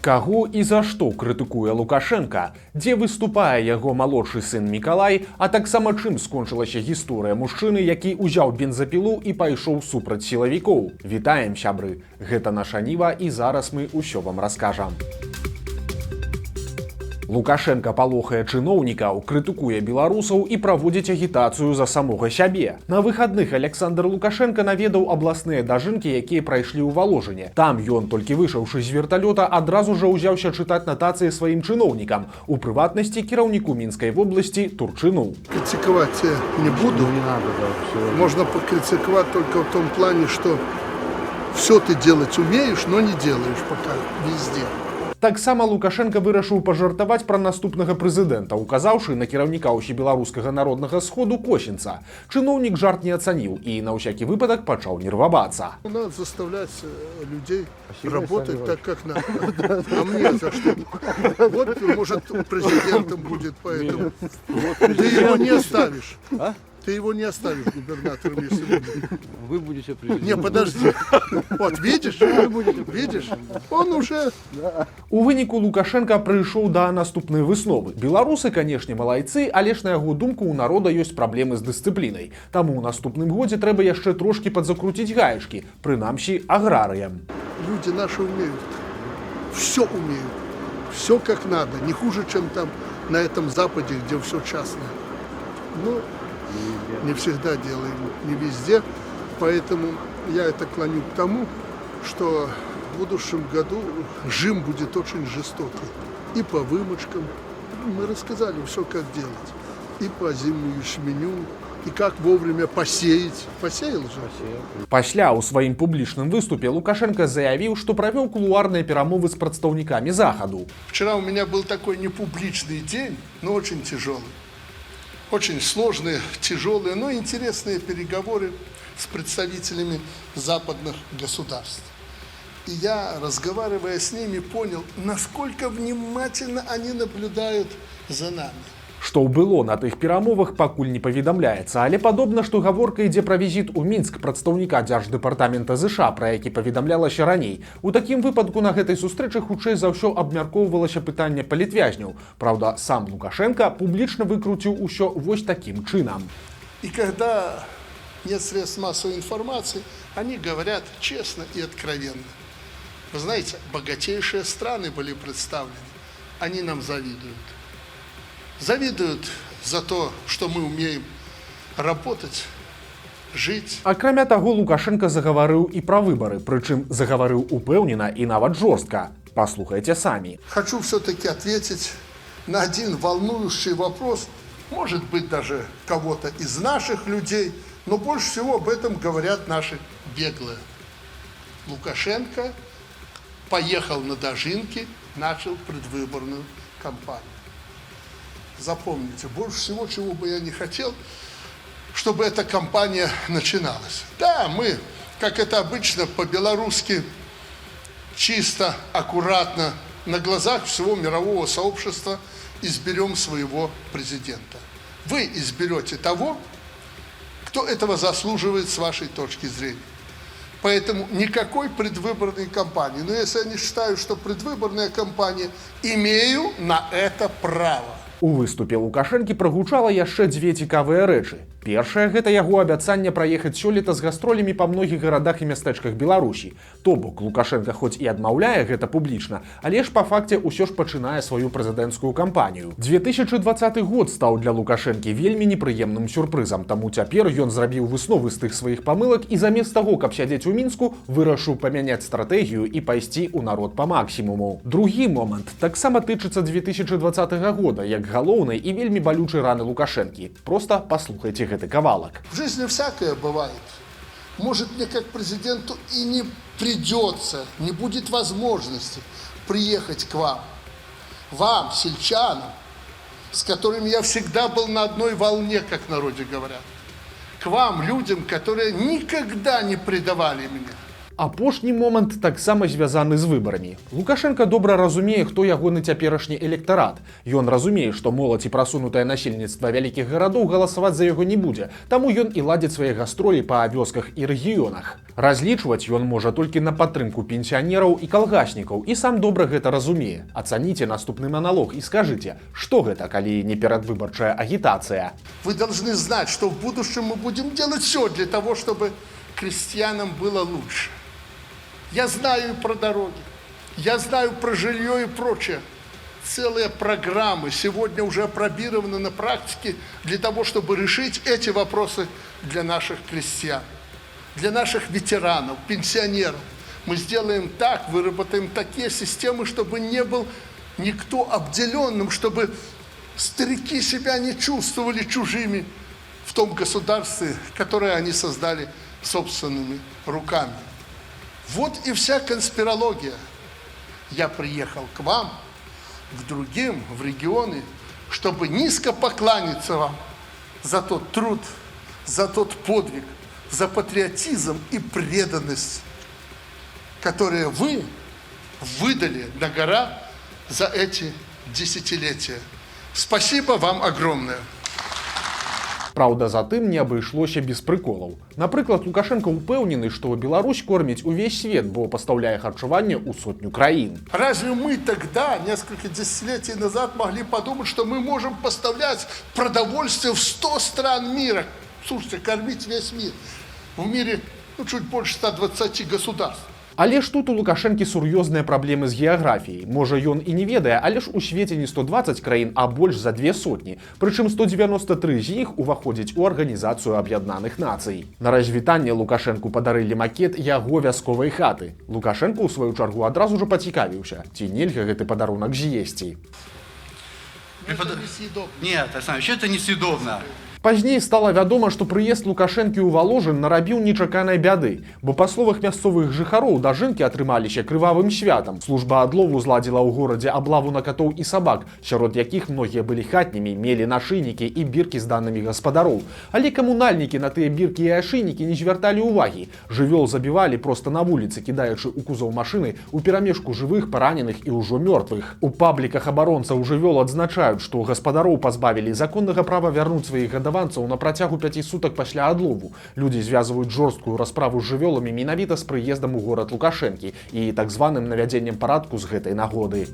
Каго і за што крытыкуе Лукашенка, дзе выступае яго малодшы сын Мікалай, а таксама чым скончылася гісторыя мужчыны, які ўзяў бензапілу і пайшоў супраць сілавікоў. Вітаем, сябры! Гэта наша Ніва і зараз мы ўсё вам раскажам. Лукашенка палохае чыноўнікаў, крытыкуе беларусаў і праводзіць агітацыю за самога сябе. На выхадных Александр Лукашенка наведаў абласныя дажынкі, якія прайшлі ў Валожыне. Там ён, толькі выйшаўшы з верталёта, адразу жа ўзяўся чытаць натацыі сваім чыноўнікам, у прыватнасці кіраўніку Мінскай вобласці Турчыну. Критиковать не буду. Не надо, да, все. Можно покритиковать только в том плане, что все ты делать умеешь, но не делаешь пока везде. Таксама Лукашенка вырашыў пажартаваць пра наступнага прэзідэнта, указаўшы на кіраўніка ўсебеларускага народнага сходу Косінца. Чыноўнік жарт не ацаніў і на ўсякі выпадак пачаў нервавацца. Надо заставлять людей работать так, как надо. А мне за что? Вот, может, президентом будет, поэтому ты его не оставишь. Ты его не оставишь губернатором, если будет. Вы будете президентом. Не, подожди. Вот, видишь? Видишь? Он уже... У выніку Лукашенка прыйшоў да наступнай высновы. Беларусы, канешне, малайцы, але ж на яго думку, у народа ёсць праблемы з дысцыплінай. Таму ў наступным годзе трэба яшчэ трошкі падзакруціць гаечкі, прынамсі аграрыям. Люди наши умеют. Все умеют. Все как надо. Не хуже, чем там на этом Западе, где все частное. Но не всегда делаем, не везде. Поэтому я это клоню к тому, что в будущем году жим будет очень жестокий. И по вымочкам. Мы рассказали все, как делать. И по зимнему ячменю, и как вовремя посеять. Посеял же? Пасля ў сваім публічным выступе Лукашенка заявіў, што правёў кулуарныя перамовы з прадстаўнікамі Захаду. Вчера у меня был такой непубличный день, но очень тяжелый. Очень сложные, тяжелые, но интересные переговоры с представителями западных государств. И я, разговаривая с ними, понял, насколько внимательно они наблюдают за нами. Што было на тых перамовах, пакуль не паведамляецца, але падобна, што гаворка ідзе пра візіт у Мінск прадстаўніка дзярждэпартамента ЗША, пра які паведамлялася раней. У такім выпадку на гэтай сустрэчы хутчэй за ўсё абмяркоўвалася пытанне палітвязняў. Праўда, сам Лукашенка публічна выкруціў усё вось такім чынам. И когда нет средств массовой информации, они говорят честно и откровенно. Вы знаете, богатейшие страны были представлены, они нам завидуют. Завидуют за то, что мы умеем работать, жить. Акрамя таго, Лукашенка загаварыў і пра выбары, прычым загаварыў упэўнена і нават жорстка. Паслухайце самі. Хочу все-таки ответить на один волнующий вопрос, может быть, даже кого-то из наших людей, но больше всего об этом говорят наши беглые. Лукашенко поехал на дожинки, начал предвыборную кампанию. Запомните, больше всего, чего бы я не хотел, чтобы эта кампания начиналась. Да, мы, как это обычно, по-белорусски, чисто, аккуратно, на глазах всего мирового сообщества изберем своего президента. Вы изберете того, кто этого заслуживает с вашей точки зрения. Поэтому никакой предвыборной кампании. Но если я не считаю, что предвыборная кампания, имею на это право. У выступе Лукашэнкі прагучала яшчэ дзве цікавыя рэчы. Першае – гэта яго абяцанне праехаць сёлета з гастролямі па многіх гарадах і мястэчках Беларусі. То бок, Лукашенка хоць і адмаўляе гэта публічна, але ж па факце ўсё ж пачынае сваю прэзідэнцкую кампанію. 2020 год стаў для Лукашэнкі вельмі непрыемным сюрпрызам, таму цяпер ён зрабіў высновы з тых сваіх памылак і замест таго, каб сядзець у Мінску, вырашыў памяняць стратэгію і пайсці ў народ па максімуму. Другі момант таксама тычыцца 2020 года, як галоўнай і вельмі балючай раны Лукашэнкі. Проста паслухайце гэты кавалак. В жизни всякое бывает. Может, мне как президенту и не придется, не будет возможности приехать к вам. Вам, сельчанам, с которыми я всегда был на одной волне, как в народе говорят. К вам, людям, которые никогда не предавали меня. Апошні момант таксама звязаны з выбарамі. Лукашенко добра разумее, хто ягоны цяперашні электарат. Ён разумее, што моладзь і прасунутае насельніцтва вялікіх гарадоў галасаваць за яго не будзе, таму ён і ладзіць свае гастролі па вёсках і рэгіёнах. Разлічваць ён можа толькі на падтрымку пенсіянераў і калгаснікаў, і сам добра гэта разумее. Ацаніце наступны маналог і скажыце, што гэта, калі не перадвыбарчая агітацыя. Вы должны знать, что в будущем мы будем делать все для того, чтобы крестьянам было лучше. Я знаю и про дороги, я знаю про жилье и прочее. Целые программы сегодня уже опробированы на практике для того, чтобы решить эти вопросы для наших крестьян, для наших ветеранов, пенсионеров. Мы сделаем так, выработаем такие системы, чтобы не был никто обделенным, чтобы старики себя не чувствовали чужими в том государстве, которое они создали собственными руками. Вот и вся конспирология. Я приехал к вам, к другим, в регионы, чтобы низко покланяться вам за тот труд, за тот подвиг, за патриотизм и преданность, которые вы выдали на гора за эти десятилетия. Спасибо вам огромное. Праўда, затым не абышлося без прыколаў. Напрыклад, Лукашенко упэўнены, што Беларусь корміць увесь свет, бо пастаўляе харчаванне ў сотню краін. Разве мы тогда, несколько десятилетий назад, могли подумать, что мы можем поставлять продовольствие в 100 стран мира? Слушайте, кормить весь мир. В мире чуть больше 120 государств. Але ж тут у Лукашэнкі сур'ёзныя праблемы з геаграфіяй. Можа, ён і не ведае, але ж у свеце не 120 краін, а больш за 200. Прычым 193 з іх уваходзяць у Арганізацыю Аб'яднаных Нацый. На развітанне Лукашэнку падарылі макет яго вясковай хаты. Лукашенко, у сваю чаргу, адразу ж пацікавіўся, ці нельга гэты падарунак з'есці. Нет, Александр, вообще это несъедобно. Пазней стала вядома, што прыезд Лукашэнкі ў Валожын нарабіў нечаканай бяды, бо па словах мясцовых жыхароў дажынкі атрымаліся крывавым святам. Служба адлову зладзіла ў горадзе аблаву на катоў і сабак, сярод якіх многія былі хатнімі, мелі нашыйнікі і біркі з данымі гаспадароў. Але камунальнікі на тыя біркі і ашыйнікі не звярталі ўвагі. Жывёл забівалі проста на вуліцы, кідаючы ў кузаў машыны у перамешку жывых, параненых і ўжо мёртвых. У пабліках абаронцаў жывёл адзначаюць, што гаспадароў пазбавілі законнага права вярнуць сваіх гадаванцаў на працягу 5 сутак пасля адлову. Людзі звязваюць жорсткую расправу з жывёламі менавіта з прыездам у горад Лукашэнкі і так званым навядзеннем парадку з гэтай нагоды.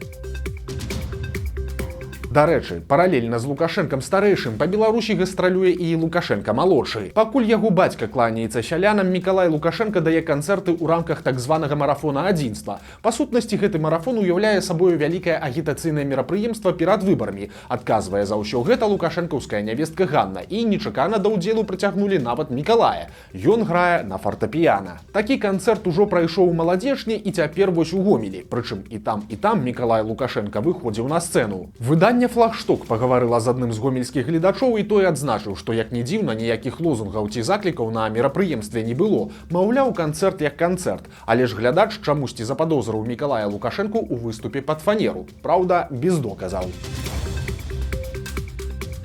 Дарэчы, паралельна з Лукашэнкам старэйшым па Беларусі гастралюе і Лукашенка малодшы. Пакуль яго бацька кланяецца сялянам, Мікалай Лукашенка дае канцэрты ў рамках так званага марафона адзінства. Па сутнасці, гэты марафон уяўляе сабою вялікае агітацыйнае мерапрыемства перад выбарамі. Адказвае за ўсё гэта лукашэнкаўская нявестка Ганна, і нечакана да ўдзелу прыцягнулі нават Мікалая. Ён грае на фартэпіяна. Такі канцэрт ужо прайшоў у Маладзечні і цяпер вось у Гомелі. Прычым і там Мікалай Лукашенка выходзіў на сцэну. Выданне «Флагшток» пагаварыла з адным з гомельскіх гледачоў, і той адзначыў, што, як не дзіўна, ніякіх лозунгаў ці заклікаў на мерапрыемстве не было. Маўляў, канцэрт як канцэрт. Але ж глядач чамусьці западозрыў Мікалая Лукашэнку ў выступе пад фанеру. Праўда, без доказаў.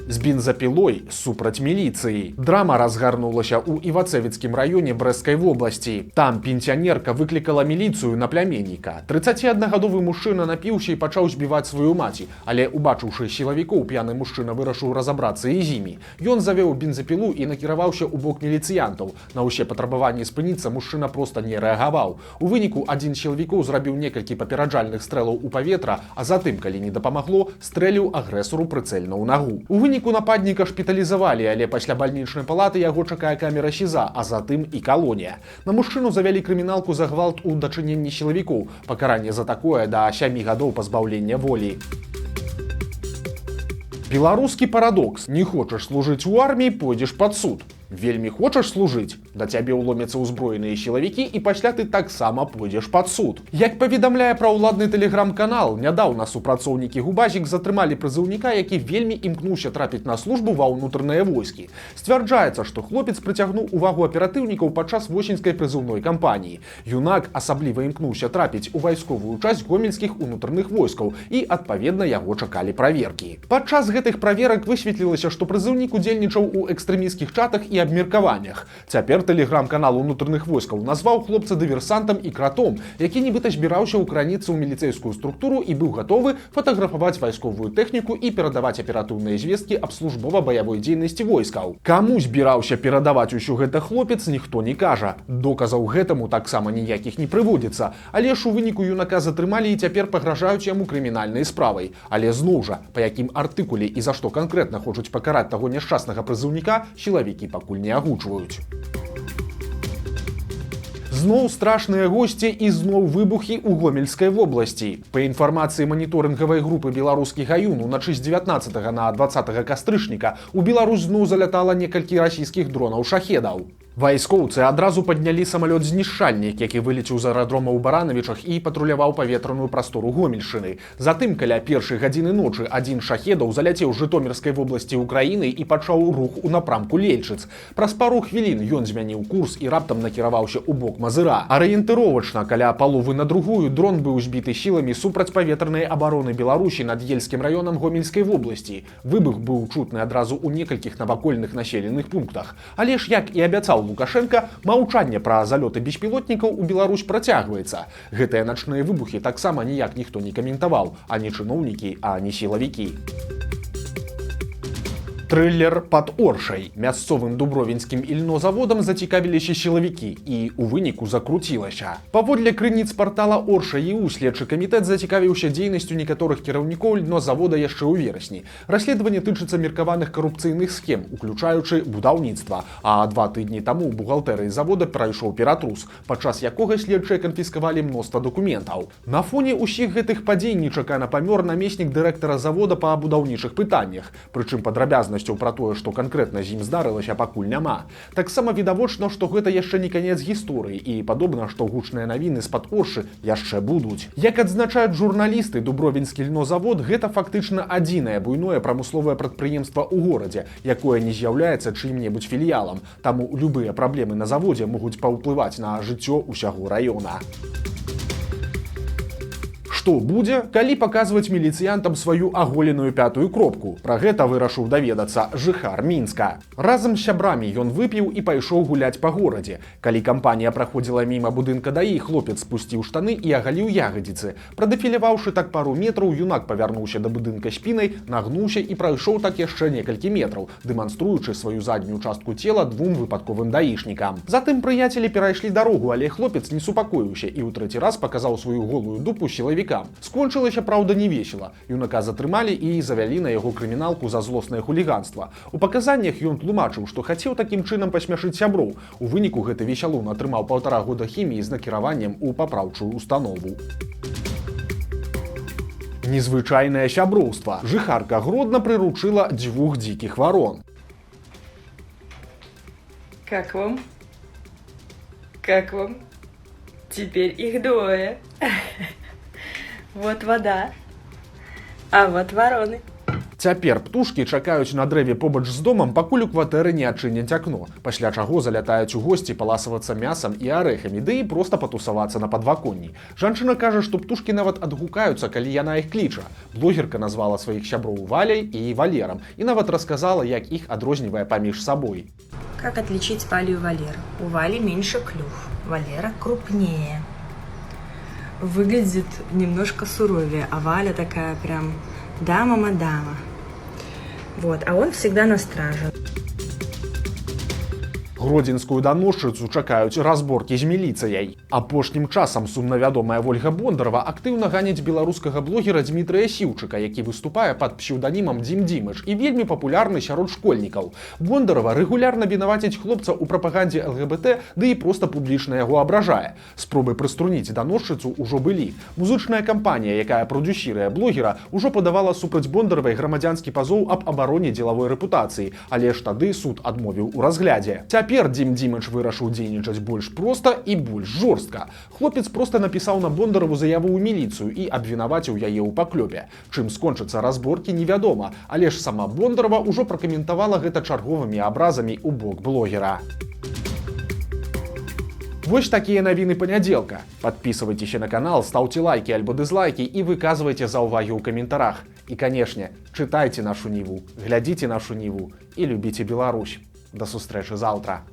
З бензапілой супраць міліцыі. Драма разгарнулася ў Івацэвіцкім раёне Брэсцкай вобласці. Там пенсіянерка выклікала міліцыю на пляменніка. 31-гадовы мужчына напіўся і пачаў збіваць сваю маці, але, убачыўшы сілавікоў, п'яны мужчына вырашыў разабрацца і з імі. Ён завёў бензапілу і накіраваўся ў бок міліцыянтаў. На ўсе патрабаванні спыніцца мужчына проста не рэагаваў. У выніку адзін з сілавікоў зрабіў некалькі папераджальных стрэлаў у паветра, а затым, калі не дапамагло, стрэліў агрэсару прыцэльна ў нагу. У выніку нападніка шпіталізавалі, але пасля бальнічнай палаты яго чакае камера СІЗА, а затым і калонія. На мужчыну завялі крыміналку за гвалт у дачыненні сілавікоў. Пакаранне за такое да 7 гадоў пазбаўлення волі. Беларускі парадокс. Не хочаш служыць у арміі, пойдзеш пад суд. Вельмі хочаш служыць? Да цябе ўломяцца ўзброеныя сілавікі, і пасля ты таксама пойдзеш пад суд. Як паведамляе праўладны тэлеграм-канал, нядаўна супрацоўнікі Губазік затрымалі прызыўніка, які вельмі імкнуўся трапіць на службу ва ўнутраныя войскі. Сцвярджаецца, што хлопец прыцягнуў увагу аператыўнікаў падчас восеньскай прызыўной кампаніі. Юнак асабліва імкнуўся трапіць у вайсковую часць гомельскіх унутраных войскаў, і, адпаведна, яго чакалі праверкі. Падчас гэтых праверак высветлілася, што прызыўнік удзельнічаў у экстрэмісцкіх чатах і і абмеркаваннях. Цяпер тэлеграм-канал унутраных войскаў назваў хлопца дыверсантам і кратом, які нібыта збіраўся ўкраніцца ў міліцэйскую структуру і быў гатовы фатаграфаваць вайсковую тэхніку і перадаваць аператыўныя звесткі аб службова-баявой дзейнасці войскаў. Каму збіраўся перадаваць усё гэта хлопец, ніхто не кажа. Доказаў гэтаму таксама ніякіх не прыводзіцца, але ж у выніку юнака затрымалі і цяпер пагражаюць яму крымінальнай справай. Але зноў жа, па якім артыкуле і за што канкрэтна хочуць пакараць таго няшчаснага прызыўніка, сілавікі пакуль не агучваюць. Зноў страшныя госці і зноў выбухі ў Гомельскай вобласці. Па інфармацыі маніторынгавай групы «Беларускі гаюн» уначы з 19 на 20 кастрычніка ў Беларусь зноў залятала некалькі расійскіх дронаў-шахедаў. Вайскоўцы адразу паднялі самалёт-знішчальнік, які вылецеў з аэрадрома ў Баранавічах і патруляваў паветраную прастору Гомельшчыны. Затым, каля першай гадзіны ночы, адзін шахедаў заляцеў з Жытомірскай вобласці ўкраіны і пачаў рух у напрамку Лельчыц. Праз пару хвілін ён змяніў курс і раптам накіраваўся ў бок Мазыра. Арыентыровачна, каля паловы на другую, дрон быў збіты сіламі супрацьпаветранай абароны Беларусі над Ельскім раёнам Гомельскай вобласці. Выбух быў чутны адразу ў некалькіх навакольных населеных пунктах. Але ж, як і абяцаў Лукашенко, маўчанне пра залёты беспілотнікаў у Беларусь працягваецца. Гэтыя начныя выбухі таксама ніяк ніхто не каментаваў, ані чыноўнікі, ані сілавікі. Трыллер пад Оршай. Мясцовым дубровінскім ільнозаводам зацікавіліся сілавікі і ў выніку закруцілася. Паводле крыніц партала Орша.ю следчы камітэт зацікавіўся дзейнасцю некаторых кіраўнікоў ільнозавода яшчэ ў верасні. Расследаванне тычыцца меркаваных карупцыйных схем, уключаючы будаўніцтва. А 2 тыдні таму ў бухгалтэрыі завода прайшоў ператрус, падчас якога следчыя канфіскавалі мноства дакументаў. На фоне ўсіх гэтых падзей нечакана памёр намеснік дырэктара завода па будаўнічых пытаннях. Прычым падрабязна пра тое, што канкрэтна з ім здарылася, пакуль няма. Таксама відавочна, што гэта яшчэ не канец гісторыі і падобна, што гучныя навіны з-пад Оршы яшчэ будуць. Як адзначаюць журналісты, дубровінскі ільнозавод гэта фактычна адзінае буйное прамысловае прадпрыемства ў горадзе, якое не з'яўляецца чыім-небудзь філіялам. Таму любыя праблемы на заводзе могуць паўплываць на жыццё ўсяго раёна. Што будзе, калі паказваць міліцыянтам сваю аголеную пятую кропку? Пра гэта вырашыў даведацца жыхар Мінска. Разам з сябрамі ён выпіў і пайшоў гуляць па горадзе. Калі кампанія праходзіла міма будынка ДАІ, хлопец спусціў штаны і агаліў ягадзіцы. Прадэфіляваўшы так пару метраў, юнак павярнуўся да будынка спінай, нагнуўся і прайшоў так яшчэ некалькі метраў, дэманструючы сваю заднюю частку цела 2 выпадковым даішнікам. Затым прыяцелі перайшлі дарогу, але хлопец не супакоіўся і ў трэці раз паказаў сваю голую дупу сілавікам. Скончылася, праўда, не весела. Юнака затрымалі і завялі на яго крыміналку за злоснае хуліганства. У паказаннях ён тлумачыў, што хацеў такім чынам пасмяшыць сяброў. У выніку гэты весялун атрымаў 1,5 года хіміі з накіраваннем у папраўчую установу. Незвычайнае сяброўства. Жыхарка Гродна прыручыла 2 дзікіх варон. Как вам? Как вам? Теперь их 2. Вот вода, а вот вороны. Цяпер птушкі чакаюць на дрэве побач з домам, пакуль у кватэры не адчыняць акно, пасля чаго залятаюць у госці паласавацца мясам і арэхамі, ды і проста патусавацца на падваконні. Жанчына кажа, што птушкі нават адгукаюцца, калі яна іх кліча. Блогерка назвала сваіх сяброў Валяй і Валерам і нават расказала, як іх адрознівае паміж сабой. Как отличить Валю и Валеру? У Вали меньше клюв, Валера крупнее. Выглядит немножко суровее, а Валя такая прям дама-мадама. Вот, а он всегда на страже. Гродзенскую даносчыцу чакаюць разборкі з міліцыяй. Апошнім часам сумнавядомая Вольга Бондарова актыўна ганяць беларускага блогера Дмітрыя Сіўчыка, які выступае пад псеўданімам Дзім Дзімыч і вельмі папулярны сярод школьнікаў. Бондарова рэгулярна вінаваціць хлопца ў прапагандзе ЛГБТ, ды і проста публічна яго абражае. Спробы прыструніць даносчыцу ўжо былі. Музычная кампанія, якая прадзюсірае блогера, ужо падавала супраць Бондаравай грамадзянскі пазоў аб абароне дзелавой рэпутацыі, але ж тады суд адмовіў у разглядзе. Цяпер Дзім Дзімыч вырашыў дзейнічаць больш проста і больш жорстка. Хлопец проста напісаў на Бондараву заяву ў міліцыю і абвінаваціў яе ў паклёпе. Чым скончацца разборкі, невядома, але ж сама Бондарова ўжо пракаментавала гэта чарговымі абразамі ў бок блогера. Вось такія навіны панядзелка. Падпісывайцеся на канал, стаўце лайкі альбо дызлайкі і выказвайце заўвагі ў каментарах. І, канешне, чытайце нашу Ніву, глядзіце нашу Ніву і любіце Беларусь. Да сустрэчы заўтра.